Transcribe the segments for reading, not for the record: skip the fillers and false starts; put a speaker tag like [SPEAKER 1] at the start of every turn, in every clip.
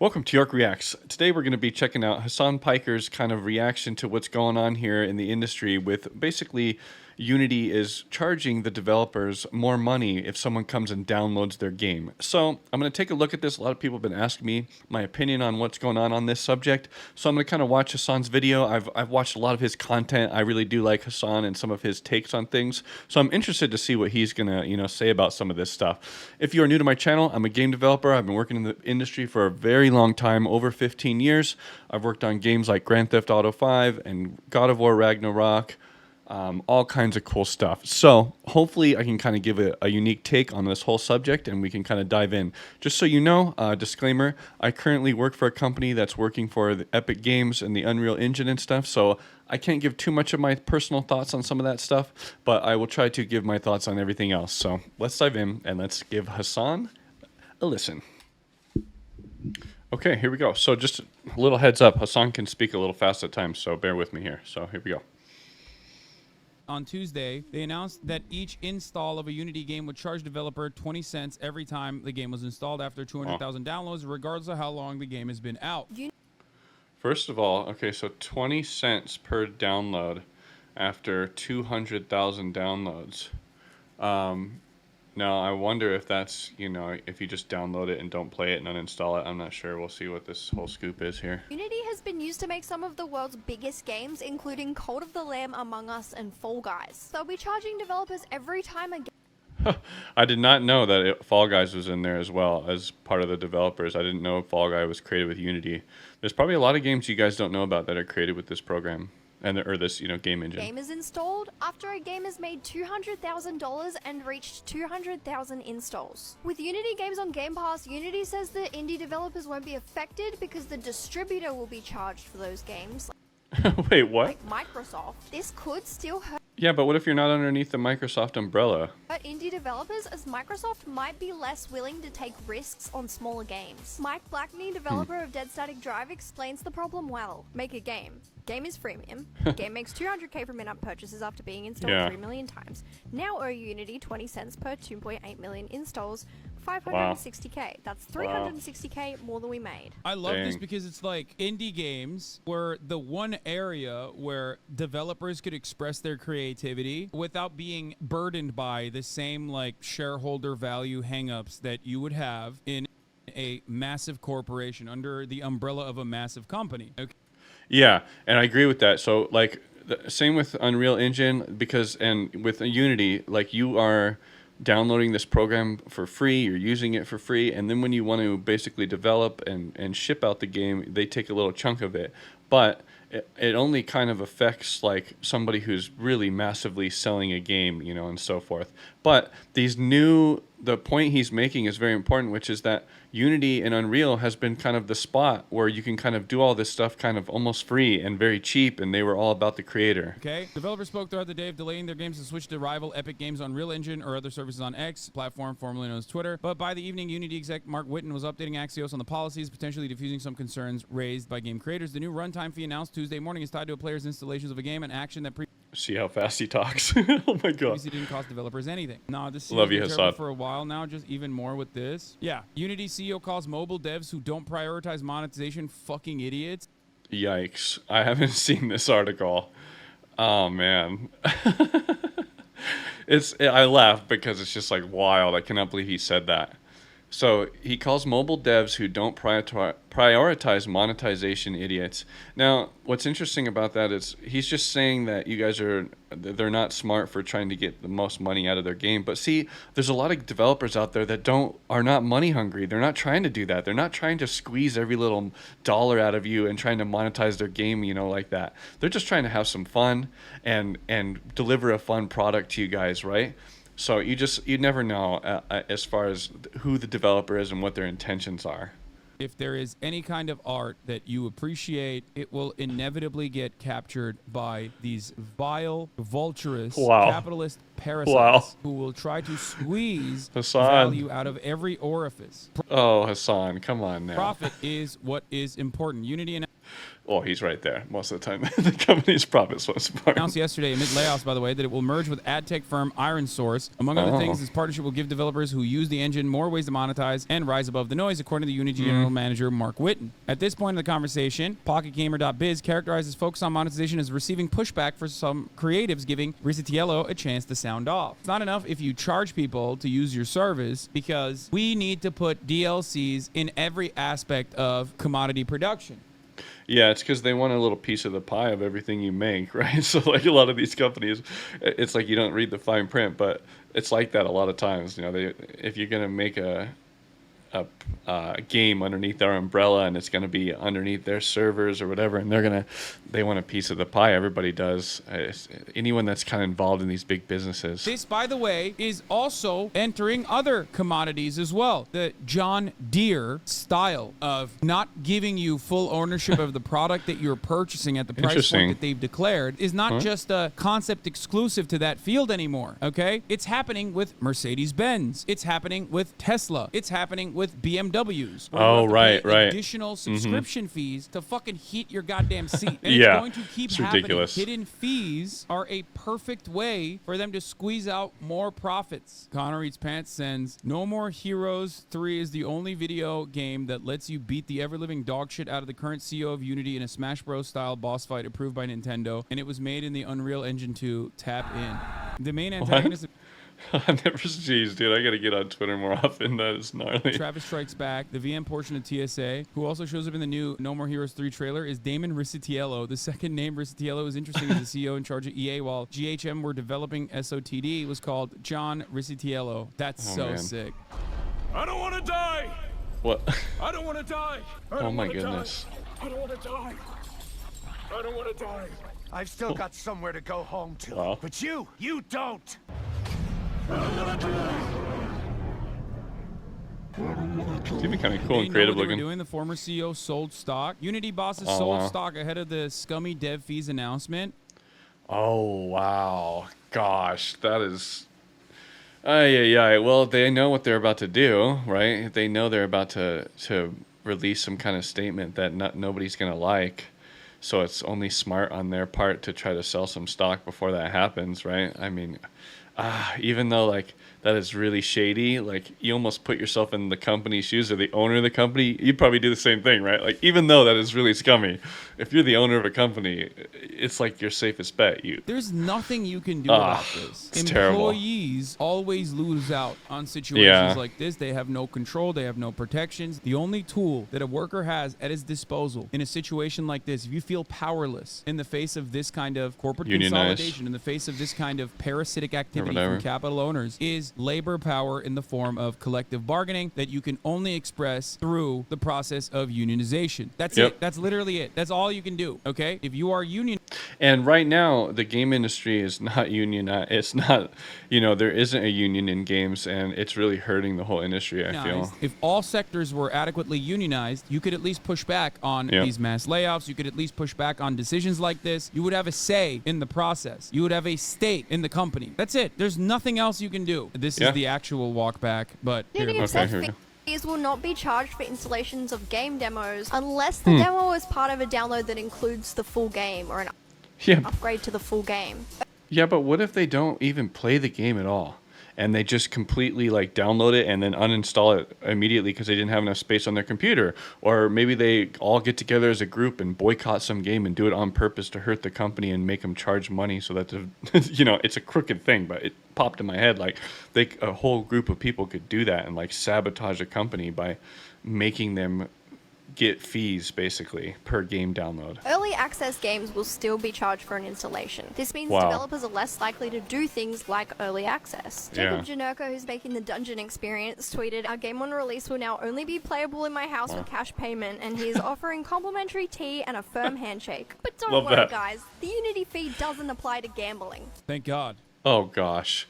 [SPEAKER 1] Welcome to York Reacts. Today we're going to be checking out Hasan Piker's kind of reaction to what's going on here in the industry with basically Unity is charging the developers more money if someone comes and downloads their game. So I'm going to take a look at this. A lot of people have been asking me my opinion on what's going on this subject. So I'm going to kind of watch Hasan's video. I've watched a lot of his content. I really do like Hasan and some of his takes on things. So I'm interested to see what he's going to, say about some of this stuff. If you are new to my channel, I'm a game developer. I've been working in the industry for a very long time, over 15 years. I've worked on games like Grand Theft Auto 5 and God of War Ragnarok. All kinds of cool stuff. So hopefully I can kind of give a unique take on this whole subject and we can kind of dive in. Just so you know, disclaimer, I currently work for a company that's working for the Epic Games and the Unreal Engine and stuff, so I can't give too much of my personal thoughts on some of that stuff, but I will try to give my thoughts on everything else. So let's dive in and let's give Hasan a listen. Okay, here we go. So just a little heads up, Hasan can speak a little fast at times, so bear with me here. So here we go.
[SPEAKER 2] On Tuesday, they announced that each install of a Unity game would charge developer 20 cents every time the game was installed after 200,000 downloads, regardless of how long the game has been out.
[SPEAKER 1] First of all, okay, so 20 cents per download after 200,000 downloads. Now, I wonder if that's, if you just download it and don't play it and uninstall it. I'm not sure. We'll see what this whole scoop is here.
[SPEAKER 3] Unity has been used to make some of the world's biggest games, including Cult of the Lamb, Among Us, and Fall Guys. They'll be charging developers every time a game.
[SPEAKER 1] I did not know that Fall Guys was in there as well as part of the developers. I didn't know Fall Guy was created with Unity. There's probably a lot of games you guys don't know about that are created with this program. Or this, game engine.
[SPEAKER 3] Game is installed after a game has made $200,000 and reached 200,000 installs. With Unity games on Game Pass, Unity says that indie developers won't be affected because the distributor will be charged for those games.
[SPEAKER 1] Wait, what?
[SPEAKER 3] Like Microsoft. This could still hurt.
[SPEAKER 1] Yeah, but what if you're not underneath the Microsoft umbrella?
[SPEAKER 3] But indie developers, as Microsoft might be less willing to take risks on smaller games. Mike Blackney, developer of Dead Static Drive, explains the problem well. Make a game. Game is freemium. Game makes 200k from in-app purchases after being installed 3 million times. Now owe Unity 20 cents per 2.8 million installs, 560k. That's 360k more than we made.
[SPEAKER 2] I love this because it's like indie games were the one area where developers could express their creativity without being burdened by the same like shareholder value hangups that you would have in a massive corporation under the umbrella of a massive company. Okay.
[SPEAKER 1] Yeah, and I agree with that. So, like, same with Unreal Engine, and with Unity, like, you are downloading this program for free, you're using it for free, and then when you want to basically develop and ship out the game, they take a little chunk of it. But it only kind of affects, like, somebody who's really massively selling a game, and so forth. But the point he's making is very important, which is that Unity and Unreal has been kind of the spot where you can kind of do all this stuff kind of almost free and very cheap, and they were all about the creator.
[SPEAKER 2] Okay. Developers spoke throughout the day of delaying their games to switch to rival Epic Games on Unreal Engine or other services on X, platform formerly known as Twitter. But by the evening, Unity exec Mark Whitten was updating Axios on the policies, potentially diffusing some concerns raised by game creators. The new runtime fee announced Tuesday morning is tied to a player's installations of a game, an action that
[SPEAKER 1] See how fast he talks. Oh my god.
[SPEAKER 2] Previously didn't cost developers anything. No, this
[SPEAKER 1] Love you,
[SPEAKER 2] seems
[SPEAKER 1] Hasan.
[SPEAKER 2] for a while now, just even more with this. Yeah. Unity CEO calls mobile devs who don't prioritize monetization fucking idiots.
[SPEAKER 1] Yikes. I haven't seen this article. Oh man. I laugh because it's just like wild. I cannot believe he said that. So he calls mobile devs who don't prioritize monetization idiots. Now, what's interesting about that is he's just saying that you guys they're not smart for trying to get the most money out of their game. But see, there's a lot of developers out there that are not money hungry. They're not trying to do that. They're not trying to squeeze every little dollar out of you and trying to monetize their game, like that. They're just trying to have some fun and deliver a fun product to you guys, right? So you never know as far as who the developer is and what their intentions are.
[SPEAKER 2] If there is any kind of art that you appreciate, it will inevitably get captured by these vile, vulturous, capitalist parasites who will try to squeeze value out of every orifice.
[SPEAKER 1] Oh, Hasan, come on now.
[SPEAKER 2] Profit is what is important. Unity and
[SPEAKER 1] Oh, he's right there most of the time. The company's profits was part.
[SPEAKER 2] Announced yesterday amid layoffs, by the way, that it will merge with ad tech firm Iron Source. Among other things, this partnership will give developers who use the engine more ways to monetize and rise above the noise, according to the Unity general manager Mark Witten. At this point in the conversation, PocketGamer.biz characterizes focus on monetization as receiving pushback for some creatives, giving Risitiello a chance to sound off. It's not enough if you charge people to use your service, because we need to put DLCs in every aspect of commodity production.
[SPEAKER 1] Yeah, it's because they want a little piece of the pie of everything you make, right? So like a lot of these companies, it's like you don't read the fine print, but it's like that a lot of times. You know, if you're gonna make a game underneath their umbrella and it's going to be underneath their servers or whatever, and they want a piece of the pie. Everybody does. Anyone that's kind of involved in these big businesses.
[SPEAKER 2] This, by the way, is also entering other commodities as well. The John Deere style of not giving you full ownership of the product that you're purchasing at the price point that they've declared is not just a concept exclusive to that field anymore, okay? It's happening with Mercedes-Benz. It's happening with Tesla. It's happening with BMWs.
[SPEAKER 1] Oh, right.
[SPEAKER 2] Additional subscription fees to fucking heat your goddamn seat. And it's going to keep happening.
[SPEAKER 1] Ridiculous.
[SPEAKER 2] Hidden fees are a perfect way for them to squeeze out more profits. Connor Eats Pants sends, No More Heroes 3 is the only video game that lets you beat the ever-living dog shit out of the current CEO of Unity in a Smash Bros. Style boss fight approved by Nintendo, and it was made in the Unreal Engine 2. Tap in. The main antagonist...
[SPEAKER 1] I've never, jeez, dude, I gotta get on Twitter more often. That is gnarly.
[SPEAKER 2] Travis Strikes Back, the VM portion of TSA, who also shows up in the new No More Heroes 3 trailer, is Damon Risitiello. The second name, Risitiello, is interesting as the CEO in charge of EA, while GHM were developing SOTD, was called John Risitiello. That's sick.
[SPEAKER 4] I don't want to die!
[SPEAKER 1] What?
[SPEAKER 4] I don't want to die!
[SPEAKER 1] Oh my goodness.
[SPEAKER 4] I don't want to die! I don't want to die!
[SPEAKER 5] I've still got somewhere to go home to.
[SPEAKER 1] Wow.
[SPEAKER 5] But you don't!
[SPEAKER 1] It's even kind of cool
[SPEAKER 2] They
[SPEAKER 1] and creative
[SPEAKER 2] know what they
[SPEAKER 1] looking.
[SPEAKER 2] were doing. The former CEO sold stock. Unity bosses sold stock ahead of the scummy dev fees announcement.
[SPEAKER 1] Oh, wow. Gosh, that is... yeah. Well, they know what they're about to do, right? They know they're about to release some kind of statement that nobody's going to like. So it's only smart on their part to try to sell some stock before that happens, right? I mean, even though, like, that is really shady, like, you almost put yourself in the company's shoes or the owner of the company, you'd probably do the same thing, right? Like, even though that is really scummy, if you're the owner of a company, it's like your safest bet.
[SPEAKER 2] There's nothing you can do about this.
[SPEAKER 1] It's terrible.
[SPEAKER 2] Employees always lose out on situations like this. They have no control. They have no protections. The only tool that a worker has at his disposal in a situation like this, if you feel powerless in the face of this kind of corporate consolidation, in the face of this kind of parasitic activity from capital owners, is labor power in the form of collective bargaining that you can only express through the process of unionization. That's it. That's literally it. That's all you can do, okay? If you are union...
[SPEAKER 1] And right now, the game industry is not unionized. It's not, there isn't a union in games, and it's really hurting the whole industry, I feel.
[SPEAKER 2] If all sectors were adequately unionized, you could at least push back on these mass layoffs. You could at least push back on decisions like this. You would have a say in the process. You would have a stake in the company. That's it. There's nothing else you can do. This is the actual walk back, but...
[SPEAKER 3] Fees will not be charged for installations of game demos unless the demo is part of a download that includes the full game or an upgrade to the full game.
[SPEAKER 1] Yeah, but what if they don't even play the game at all? And they just completely like download it and then uninstall it immediately because they didn't have enough space on their computer? Or maybe they all get together as a group and boycott some game and do it on purpose to hurt the company and make them charge money so that, it's a crooked thing, but it popped in my head. Like a whole group of people could do that and like sabotage a company by making them get fees basically per game download.
[SPEAKER 3] Early access games will still be charged for an installation. This means developers are less likely to do things like early access. Jacob Janerko, who's making the dungeon experience, tweeted, "Our game on release will now only be playable in my house with cash payment, and he is offering complimentary tea and a firm handshake. But don't worry, guys, the Unity fee doesn't apply to gambling."
[SPEAKER 2] Thank God.
[SPEAKER 1] Oh gosh.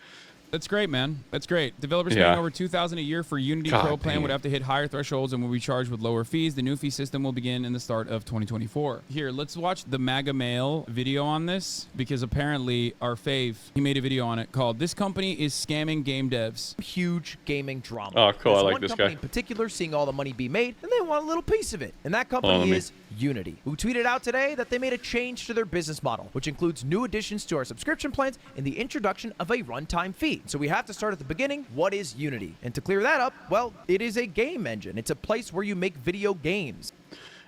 [SPEAKER 2] That's great, man. That's great. Developers
[SPEAKER 1] Yeah.
[SPEAKER 2] paying over $2,000 a year for Unity
[SPEAKER 1] God
[SPEAKER 2] Pro plan
[SPEAKER 1] dang
[SPEAKER 2] would
[SPEAKER 1] it.
[SPEAKER 2] have to hit higher thresholds and will be charged with lower fees. The new fee system will begin in the start of 2024. Here, let's watch the MAGA Mail video on this, because apparently our fave, he made a video on it called "This Company is Scamming Game Devs."
[SPEAKER 6] Huge gaming drama.
[SPEAKER 1] Oh, cool. I
[SPEAKER 6] There's
[SPEAKER 1] like
[SPEAKER 6] one
[SPEAKER 1] this
[SPEAKER 6] company
[SPEAKER 1] guy.
[SPEAKER 6] in particular seeing all the money be made, and they want a little piece of it. And that
[SPEAKER 1] Hold on,
[SPEAKER 6] company
[SPEAKER 1] let me-
[SPEAKER 6] is Unity, who tweeted out today that they made a change to their business model, which includes new additions to our subscription plans and the introduction of a runtime fee. So we have to start at the beginning. What is Unity? And to clear that up, well, it is a game engine. It's a place where you make video games.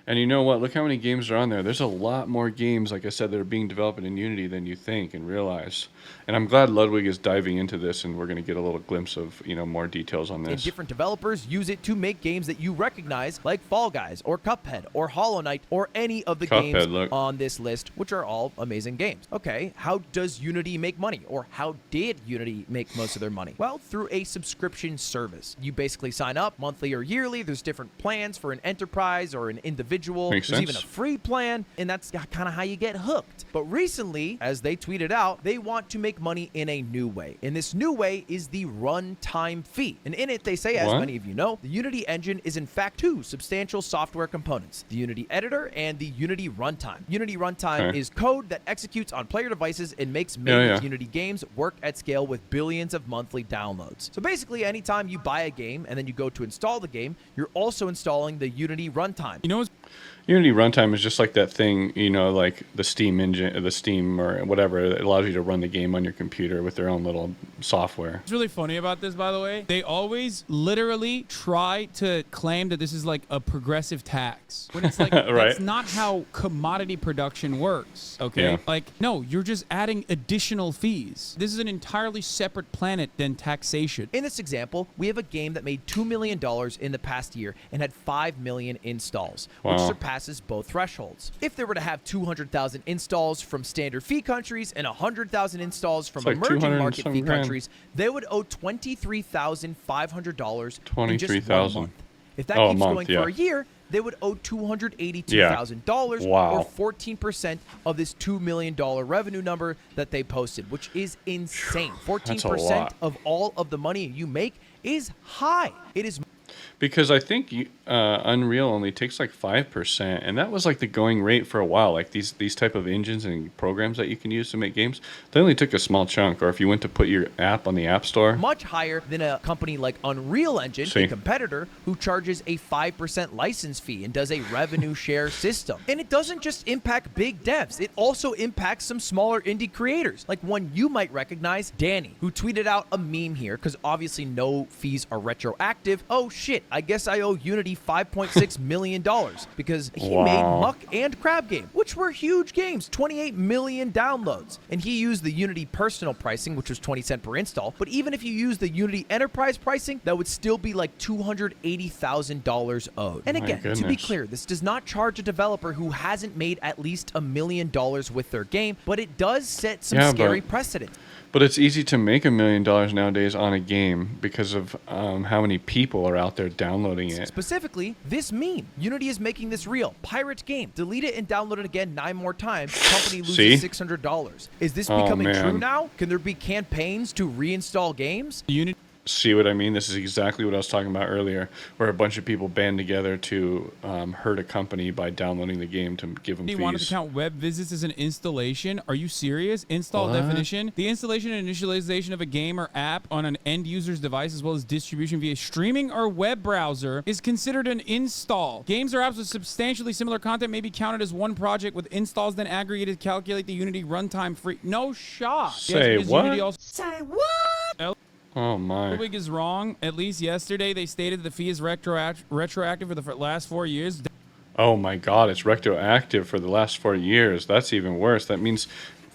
[SPEAKER 1] And you know what? Look how many games are on there. There's a lot more games, like I said, that are being developed in Unity than you think and realize. And I'm glad Ludwig is diving into this, and we're going to get a little glimpse of, more details on
[SPEAKER 6] And
[SPEAKER 1] this.
[SPEAKER 6] different developers use it to make games that you recognize, like Fall Guys or Cuphead or Hollow Knight or any of the
[SPEAKER 1] Cuphead,
[SPEAKER 6] games
[SPEAKER 1] look.
[SPEAKER 6] on this list, which are all amazing games. Okay, how does Unity make money? Or how did Unity make most of their money? Well, through a subscription service. You basically sign up monthly or yearly. There's different plans for an enterprise or an individual.
[SPEAKER 1] Makes
[SPEAKER 6] There's
[SPEAKER 1] sense.
[SPEAKER 6] even a free plan, and that's kind of how you get hooked. But recently, as they tweeted out, they want to make money in a new way. And this new way is the runtime fee. And in it, they say, as
[SPEAKER 1] What?
[SPEAKER 6] many of you know, the Unity engine is in fact two substantial software components, the Unity editor and the Unity runtime. Unity runtime
[SPEAKER 1] Okay.
[SPEAKER 6] is code that executes on player devices and makes
[SPEAKER 1] Yeah,
[SPEAKER 6] made
[SPEAKER 1] yeah.
[SPEAKER 6] Unity games work at scale with billions of monthly downloads. So basically, anytime you buy a game and then you go to install the game, you're also installing the Unity runtime.
[SPEAKER 2] You know what's
[SPEAKER 1] Unity runtime is just like that thing, like the Steam engine, the Steam or whatever. It allows you to run the game on your computer with their own little software.
[SPEAKER 2] What's really funny about this, by the way, they always literally try to claim that this is like a progressive tax. When it's like,
[SPEAKER 1] Right.
[SPEAKER 2] that's not how commodity production works, okay?
[SPEAKER 1] Yeah.
[SPEAKER 2] Like, no, you're just adding additional fees. This is an entirely separate planet than taxation.
[SPEAKER 6] In this example, we have a game that made $2 million in the past year and had 5 million installs, which
[SPEAKER 1] Wow.
[SPEAKER 6] surpasses both thresholds. If they were to have 200,000 installs from standard fee countries and 100,000 installs from
[SPEAKER 1] It's like
[SPEAKER 6] emerging
[SPEAKER 1] 200 and
[SPEAKER 6] market
[SPEAKER 1] some
[SPEAKER 6] fee
[SPEAKER 1] grand.
[SPEAKER 6] countries, they would owe $23,500 in just 1
[SPEAKER 1] $23,000.
[SPEAKER 6] month. If that
[SPEAKER 1] Oh, a
[SPEAKER 6] keeps
[SPEAKER 1] month,
[SPEAKER 6] going
[SPEAKER 1] yeah.
[SPEAKER 6] for a year, they would owe $282,000
[SPEAKER 1] Wow.
[SPEAKER 6] or 14% of this $2 million revenue number that they posted, which is insane. 14%
[SPEAKER 1] lot.
[SPEAKER 6] of all of the money you make is high. It is
[SPEAKER 1] Because I think Unreal only takes like 5%, and that was like the going rate for a while. Like these type of engines and programs that you can use to make games, they only took a small chunk. Or if you went to put your app on the App Store,
[SPEAKER 6] much higher than a company like Unreal Engine,
[SPEAKER 1] See.
[SPEAKER 6] a competitor who charges a 5% license fee and does a revenue share system. And it doesn't just impact big devs, it also impacts some smaller indie creators, like one you might recognize, Danny, who tweeted out a meme here, because obviously no fees are retroactive. Oh shit, I guess I owe Unity $5.6 million because he made
[SPEAKER 1] Wow.
[SPEAKER 6] Muck and Crab Game, which were huge games, 28 million downloads. And he used the Unity personal pricing, which was 20 cents per install. But even if you use the Unity enterprise pricing, that would still be like $280,000 owed. And
[SPEAKER 1] My
[SPEAKER 6] again, to be
[SPEAKER 1] goodness.
[SPEAKER 6] clear, this does not charge a developer who hasn't made at least $1 million with their game, but it does set some
[SPEAKER 1] Yeah,
[SPEAKER 6] scary
[SPEAKER 1] but-
[SPEAKER 6] precedent.
[SPEAKER 1] but it's easy to make $1 million nowadays on a game because of how many people are out there downloading it.
[SPEAKER 6] Specifically, this meme. Unity is making this real. Pirate game. Delete it and download it again 9 more times. Company loses
[SPEAKER 1] See?
[SPEAKER 6] $600. Is this
[SPEAKER 1] Oh,
[SPEAKER 6] becoming true
[SPEAKER 1] man.
[SPEAKER 6] now? Can there be campaigns to reinstall games?
[SPEAKER 2] Unity
[SPEAKER 1] See what I mean? This is exactly what I was talking about earlier, where a bunch of people band together to hurt a company by downloading the game to give them
[SPEAKER 2] He wanted to
[SPEAKER 1] fees.
[SPEAKER 2] count web visits as an installation. Are you serious? Install
[SPEAKER 1] What?
[SPEAKER 2] definition. The installation and initialization of a game or app on an end user's device, as well as distribution via streaming or web browser, is considered an install. Games or apps with substantially similar content may be counted as one project, with installs then aggregated to calculate the Unity runtime free. No shot.
[SPEAKER 1] Say
[SPEAKER 2] because
[SPEAKER 1] what?
[SPEAKER 2] Unity also
[SPEAKER 1] Oh my!
[SPEAKER 2] Ludwig is wrong. At least yesterday, they stated the fee is retroactive for the last 4 years.
[SPEAKER 1] Oh my God! It's retroactive for the last 4 years. That's even worse. That means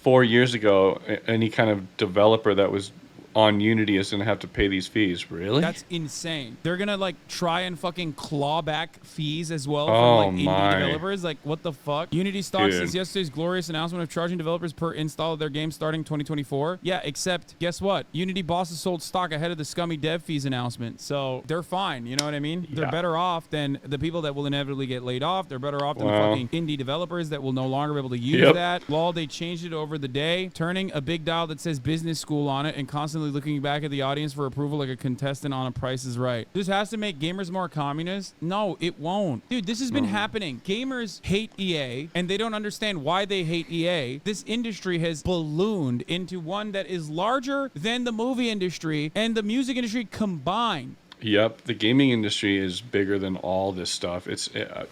[SPEAKER 1] 4 years ago, any kind of developer that was on Unity is going to have to pay these fees. Really?
[SPEAKER 2] That's insane. They're gonna like try and fucking claw back fees as well
[SPEAKER 1] Oh,
[SPEAKER 2] from like
[SPEAKER 1] my.
[SPEAKER 2] indie developers. Like, what the fuck? Unity stock
[SPEAKER 1] Dude.
[SPEAKER 2] since yesterday's glorious announcement of charging developers per install of their game starting 2024. Yeah, except guess what? Unity bosses sold stock ahead of the scummy dev fees announcement, so they're fine. You know what I mean? They're
[SPEAKER 1] Yeah.
[SPEAKER 2] better off than the people that will inevitably get laid off. They're better off than the
[SPEAKER 1] Wow.
[SPEAKER 2] fucking indie developers that will no longer be able to use
[SPEAKER 1] Yep.
[SPEAKER 2] that. Lol, they changed it over the day, turning a big dial that says business school on it and constantly constantly looking back at the audience for approval like a contestant on a Price is Right. This has to make gamers more communist? No, it won't. Dude, this has been happening. Gamers hate EA, and they don't understand why they hate EA. This industry has ballooned into one that is larger than the movie industry and the music industry combined.
[SPEAKER 1] Yep, the gaming industry is bigger than all this stuff.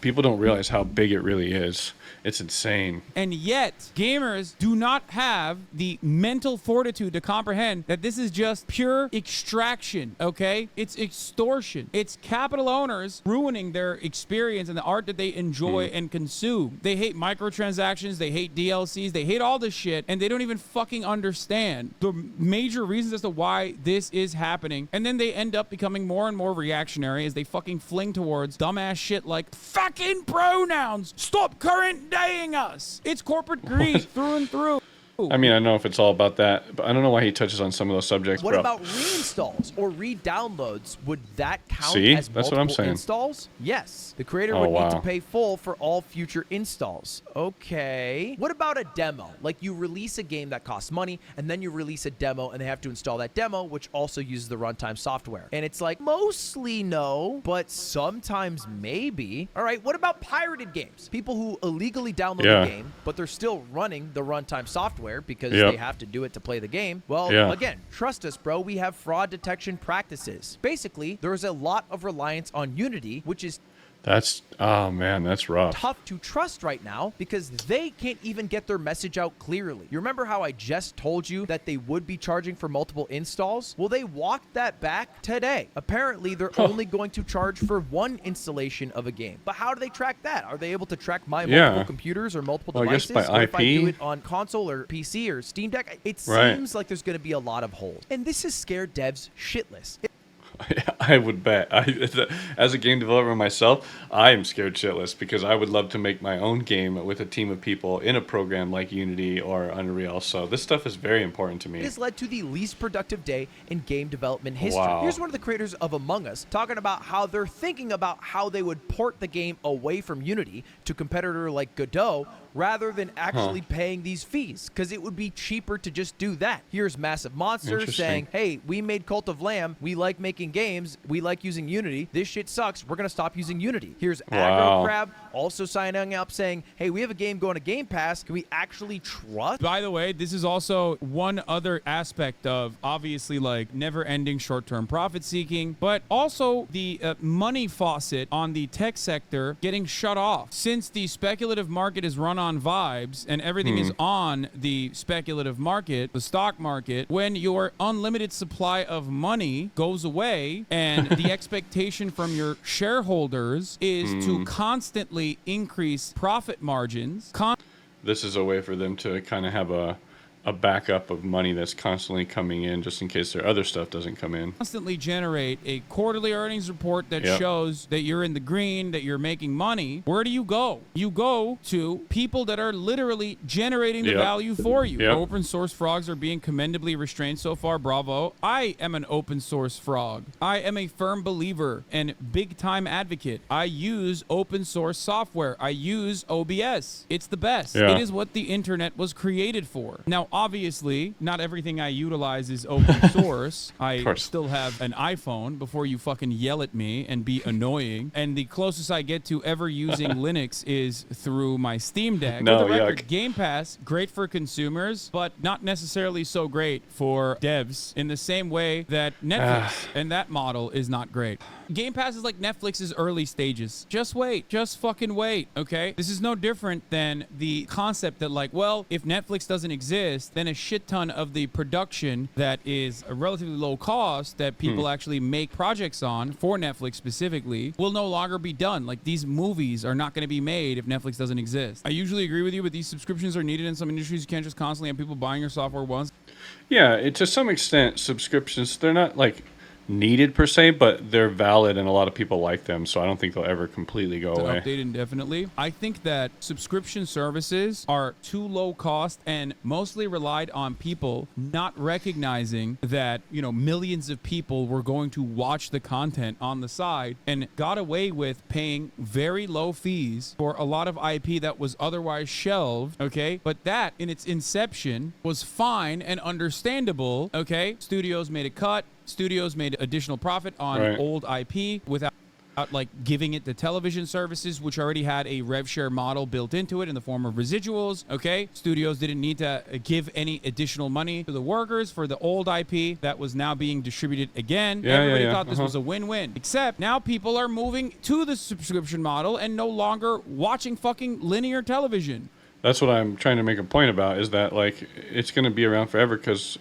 [SPEAKER 1] People don't realize how big it really is. It's insane.
[SPEAKER 2] And yet, gamers do not have the mental fortitude to comprehend that this is just pure extraction, okay? It's extortion. It's capital owners ruining their experience and the art that they enjoy and consume. They hate microtransactions, they hate DLCs, they hate all this shit, and they don't even fucking understand the major reasons as to why this is happening. And then they end up becoming more and more reactionary as they fucking fling towards dumbass shit like fucking pronouns. Stop current daying us. It's corporate greed through and through.
[SPEAKER 1] I mean, I don't know if it's all about that, but I don't know why he touches on some of those subjects.
[SPEAKER 6] What
[SPEAKER 1] bro.
[SPEAKER 6] about reinstalls or re-downloads? Would that count
[SPEAKER 1] See?
[SPEAKER 6] as
[SPEAKER 1] That's what
[SPEAKER 6] multiple
[SPEAKER 1] I'm saying.
[SPEAKER 6] installs? Yes. The creator
[SPEAKER 1] Oh,
[SPEAKER 6] would need to
[SPEAKER 1] wow.
[SPEAKER 6] pay full for all future installs. Okay. What about a demo? Like you release a game that costs money, and then you release a demo, and they have to install that demo, which also uses the runtime software. And it's like, mostly no, but sometimes maybe. All right, what about pirated games? People who illegally download a game, but they're still running the runtime software because they have to do it to play the game. Well, again, trust us, bro. We have fraud detection practices. Basically, there's a lot of reliance on Unity, which is
[SPEAKER 1] Oh man, that's rough.
[SPEAKER 6] tough to trust right now because they can't even get their message out clearly. You remember how I just told you that they would be charging for multiple installs? Well, they walked that back today. Apparently, they're only going to charge for one installation of a game. But how do they track that? Are they able to track my multiple computers or multiple
[SPEAKER 1] Well, I guess
[SPEAKER 6] devices?
[SPEAKER 1] by
[SPEAKER 6] Or if I do
[SPEAKER 1] IP?
[SPEAKER 6] it on console or PC or Steam Deck? It
[SPEAKER 1] Right.
[SPEAKER 6] seems like there's going to be a lot of holes. And this has scared devs shitless.
[SPEAKER 1] I would bet. As a game developer myself, I am scared shitless because I would love to make my own game with a team of people in a program like Unity or Unreal. So this stuff is very important to me.
[SPEAKER 6] It has led to the least productive day in game development history.
[SPEAKER 1] Wow.
[SPEAKER 6] Here's one of the creators of Among Us talking about how they're thinking about how they would port the game away from Unity to a competitor like Godot rather than actually paying these fees because it would be cheaper to just do that. Here's Massive Monster
[SPEAKER 1] Interesting.
[SPEAKER 6] saying, hey, we made Cult of Lamb. We like making games. We like using Unity. This shit sucks. We're going to stop using Unity. Here's Aggro Crab also signing up saying, hey, we have a game going to Game Pass. Can we actually trust?
[SPEAKER 2] By the way, this is also one other aspect of obviously like never-ending short-term profit seeking, but also the money faucet on the tech sector getting shut off. Since the speculative market is run on vibes and everything is on the speculative market, the stock market, when your unlimited supply of money goes away and the expectation from your shareholders is to constantly increase profit margins,
[SPEAKER 1] This is a way for them to kind of have a backup of money that's constantly coming in just in case their other stuff doesn't come in.
[SPEAKER 2] constantly generate a quarterly earnings report that shows that you're in the green, that you're making money. Where do you go? You go to people that are literally generating the value for you. Open source frogs are being commendably restrained so far. Bravo. I am an open source frog. I am a firm believer and big time advocate. I use open source software. I use OBS. It's the best. It is what the internet was created for. Now, obviously, not everything I utilize is open source. I still have an iPhone before you fucking yell at me and be annoying. And the closest I get to ever using Linux is through my Steam Deck.
[SPEAKER 1] No,
[SPEAKER 2] For the record,
[SPEAKER 1] yuck.
[SPEAKER 2] Game Pass, great for consumers, but not necessarily so great for devs in the same way that Netflix and that model is not great. Game Pass is like Netflix's early stages. Just wait. Just fucking wait, okay? This is no different than the concept that like, well, if Netflix doesn't exist, then a shit ton of the production that is a relatively low cost that people actually make projects on for Netflix specifically will no longer be done. Like these movies are not going to be made if Netflix doesn't exist. I usually agree with you, but these subscriptions are needed in some industries. You can't just constantly have people buying your software once.
[SPEAKER 1] Yeah, to some extent, subscriptions, they're not like needed per se, but they're valid and a lot of people like them. So I don't think they'll ever completely go away.
[SPEAKER 2] Update indefinitely. I think that subscription services are too low cost and mostly relied on people not recognizing that, you know, millions of people were going to watch the content on the side and got away with paying very low fees for a lot of IP that was otherwise shelved, okay? But that in its inception was fine and understandable, okay? Studios made a cut. Studios made additional profit on
[SPEAKER 1] Right.
[SPEAKER 2] old IP without like giving it to television services, which already had a rev share model built into it in the form of residuals. Okay, studios didn't need to give any additional money to the workers for the old IP that was now being distributed again.
[SPEAKER 1] Yeah,
[SPEAKER 2] Everybody
[SPEAKER 1] yeah, yeah.
[SPEAKER 2] thought this was a win-win, except now people are moving to the subscription model and no longer watching fucking linear television.
[SPEAKER 1] That's what I'm trying to make a point about, is that like it's going to be around forever because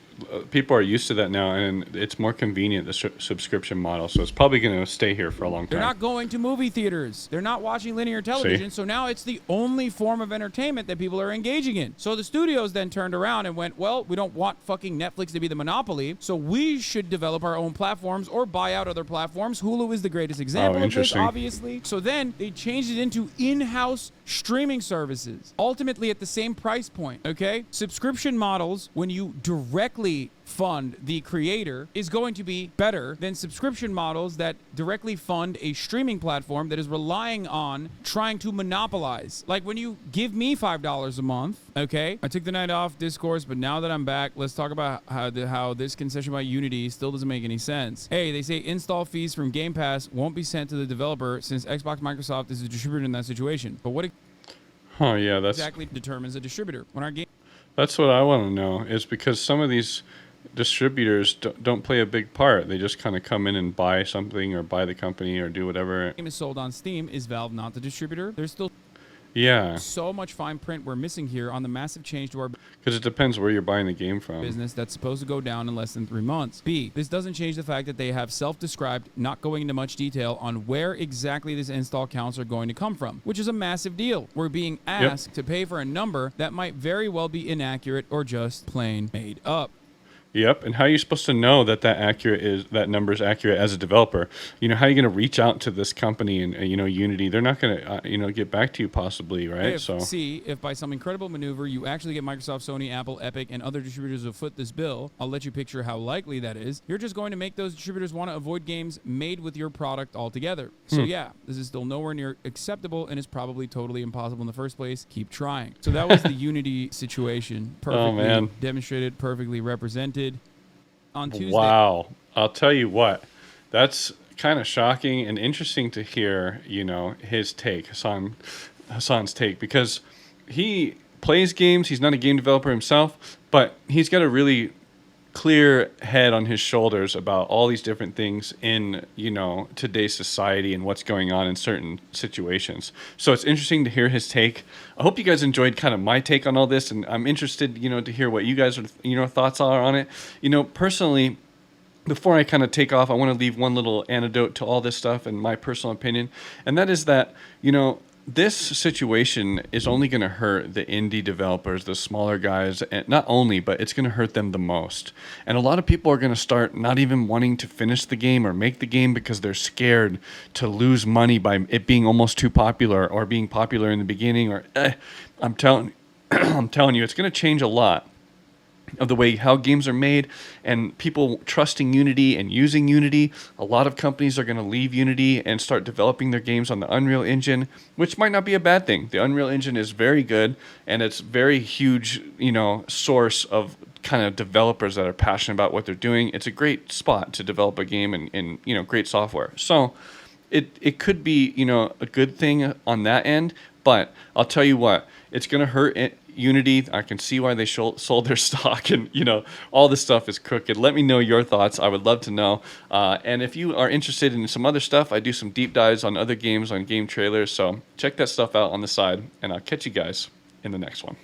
[SPEAKER 1] people are used to that now, and it's more convenient, the subscription model. So it's probably going to stay here for a long
[SPEAKER 2] They're
[SPEAKER 1] time.
[SPEAKER 2] not going to movie theaters. They're not watching linear television. So now it's the only form of entertainment that people are engaging in. So the studios then turned around and went, well, we don't want fucking Netflix to be the monopoly, so we should develop our own platforms or buy out other platforms. Hulu is the greatest example of this,
[SPEAKER 1] interesting.
[SPEAKER 2] obviously. So then they changed it into in-house streaming services, ultimately at the same price point, okay? Subscription models, when you directly fund the creator, is going to be better than subscription models that directly fund a streaming platform that is relying on trying to monopolize. Like when you give me $5 a month, okay? I took the night off discourse, but now that I'm back, let's talk about how this concession by Unity still doesn't make any sense. Hey, they say install fees from Game Pass won't be sent to the developer since Xbox Microsoft is a distributor in that situation. But what
[SPEAKER 1] Oh yeah, that's
[SPEAKER 2] exactly determines a distributor? When our game
[SPEAKER 1] That's what I want to know, is because some of these distributors don't play a big part. They just kind of come in and buy something or buy the company or do whatever.
[SPEAKER 2] is sold on Steam, is Valve not the distributor? There's still
[SPEAKER 1] Yeah,
[SPEAKER 2] so much fine print we're missing here on the massive change to our
[SPEAKER 1] because it depends where you're buying the game from.
[SPEAKER 2] business that's supposed to go down in less than 3 months. B, this doesn't change the fact that they have self-described, not going into much detail on where exactly these install counts are going to come from, which is a massive deal. We're being asked to pay for a number that might very well be inaccurate or just plain made up.
[SPEAKER 1] Yep, and how are you supposed to know that that number is accurate as a developer? You know, how are you going to reach out to this company and Unity? They're not going to get back to you possibly, right?
[SPEAKER 2] If by some incredible maneuver you actually get Microsoft, Sony, Apple, Epic, and other distributors to foot this bill, I'll let you picture how likely that is. You're just going to make those distributors want to avoid games made with your product altogether. So yeah, this is still nowhere near acceptable and is probably totally impossible in the first place. Keep trying. So that was the Unity situation. Perfectly demonstrated, perfectly represented. On Tuesday.
[SPEAKER 1] Wow, I'll tell you what, that's kind of shocking and interesting to hear. His take, Hasan's take, because he plays games. He's not a game developer himself, but he's got a really clear head on his shoulders about all these different things in today's society and what's going on in certain situations. So it's interesting to hear his take. I hope you guys enjoyed kind of my take on all this, and I'm interested to hear what you guys thoughts are on it. Personally, before I kind of take off, I want to leave one little anecdote to all this stuff and my personal opinion, and that is that this situation is only going to hurt the indie developers, the smaller guys, and not only, but it's going to hurt them the most. And a lot of people are going to start not even wanting to finish the game or make the game because they're scared to lose money by it being almost too popular or being popular in the beginning. I'm telling you, it's going to change a lot of the way how games are made and people trusting Unity and using Unity. A lot of companies are going to leave Unity and start developing their games on the Unreal Engine, which might not be a bad thing. The Unreal Engine is very good, and it's very huge, source of kind of developers that are passionate about what they're doing. It's a great spot to develop a game and great software. So it could be, a good thing on that end, but I'll tell you what, it's going to hurt Unity. I can see why they sold their stock, and all this stuff is crooked. Let me know your thoughts. I would love to know. And if you are interested in some other stuff, I do some deep dives on other games, on game trailers. So check that stuff out on the side, and I'll catch you guys in the next one.